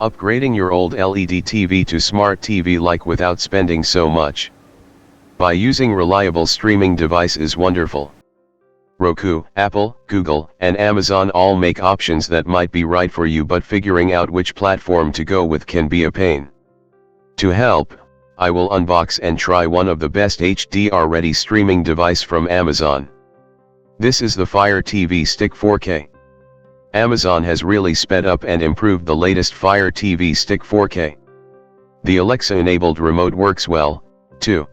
Upgrading your old LED TV to smart TV like without spending so much. By using reliable streaming device is wonderful. Roku, Apple, Google, and Amazon all make options that might be right for you, but figuring out which platform to go with can be a pain. To help, I will unbox and try one of the best HDR-ready streaming device from Amazon. This is the Fire TV Stick 4K. Amazon has really sped up and improved the latest Fire TV Stick 4K. The Alexa-enabled remote works well, too.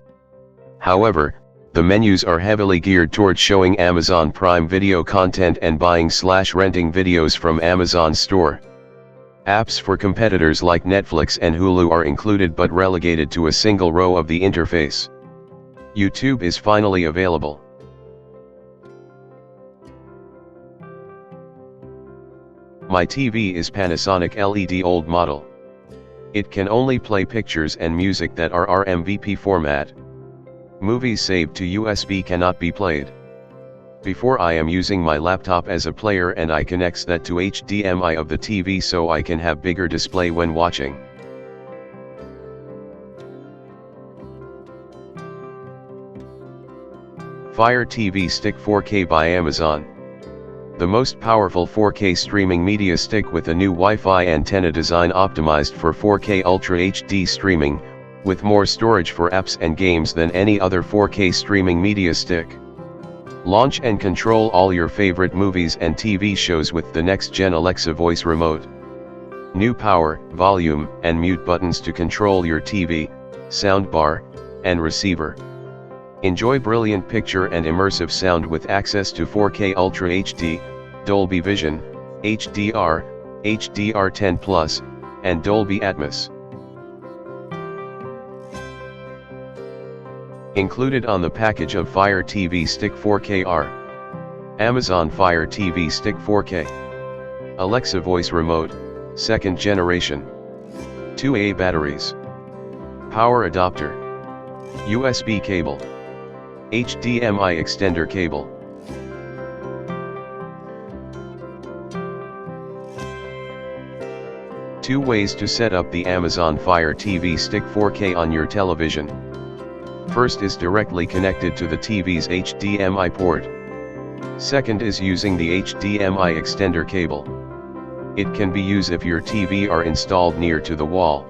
However, the menus are heavily geared towards showing Amazon Prime Video content and buying/renting videos from Amazon store. Apps for competitors like Netflix and Hulu are included but relegated to a single row of the interface. YouTube is finally available. My TV is Panasonic LED old model. It can only play pictures and music that are RMVP format. Movies saved to USB cannot be played. Before I am using my laptop as a player and I connects that to HDMI of the TV so I can have bigger display when watching. Fire TV Stick 4K by Amazon. The most powerful 4K streaming media stick with a new Wi-Fi antenna design optimized for 4K Ultra HD streaming, with more storage for apps and games than any other 4K streaming media stick. Launch and control all your favorite movies and TV shows with the next-gen Alexa voice remote. New power, volume, and mute buttons to control your TV, soundbar, and receiver. Enjoy brilliant picture and immersive sound with access to 4K Ultra HD, Dolby Vision, HDR, HDR10+, and Dolby Atmos. Included on the package of Fire TV Stick 4K are Amazon Fire TV Stick 4K, Alexa voice remote, 2nd generation, 2A batteries, power adapter, USB cable, HDMI extender cable. Two ways to set up the Amazon Fire TV Stick 4K on your television. First is directly connected to the TV's HDMI port. Second is using the HDMI extender cable. It can be used if your TV are installed near to the wall.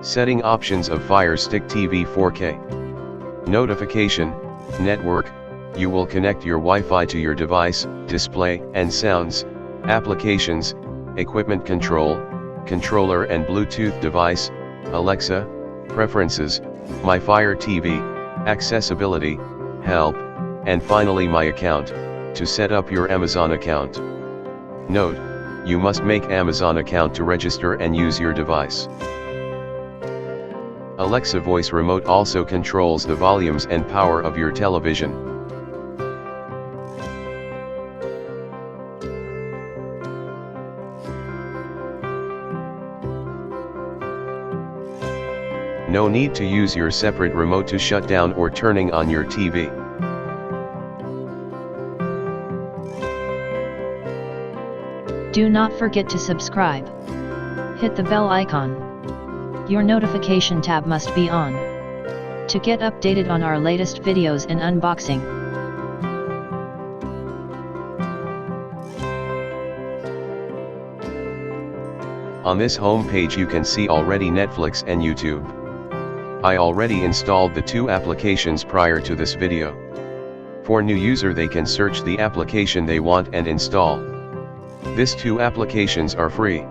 Setting options of Fire Stick TV 4K. Notification, network, you will connect your Wi-Fi to your device, display and sounds, applications, equipment control, controller and Bluetooth device, Alexa, preferences, My Fire TV, accessibility, help, and finally my account, to set up your Amazon account. Note, you must make Amazon account to register and use your device. Alexa voice remote also controls the volumes and power of your television. No need to use your separate remote to shut down or turning on your TV. Do not forget to subscribe. Hit the bell icon. Your notification tab must be on to get updated on our latest videos and unboxing. On this home page you can see already Netflix and YouTube. I already installed the two applications prior to this video. For new user they can search the application they want and install. These two applications are free.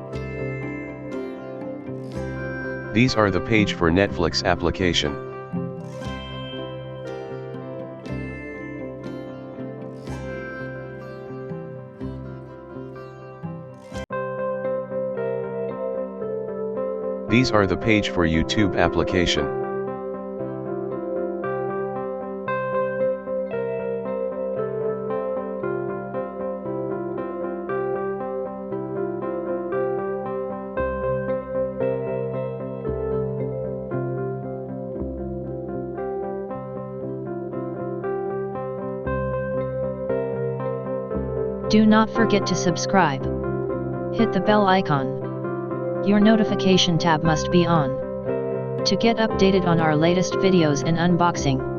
These are the page for Netflix application. These are the page for YouTube application. Do not forget to subscribe. Hit the bell icon. Your notification tab must be on to get updated on our latest videos and unboxing.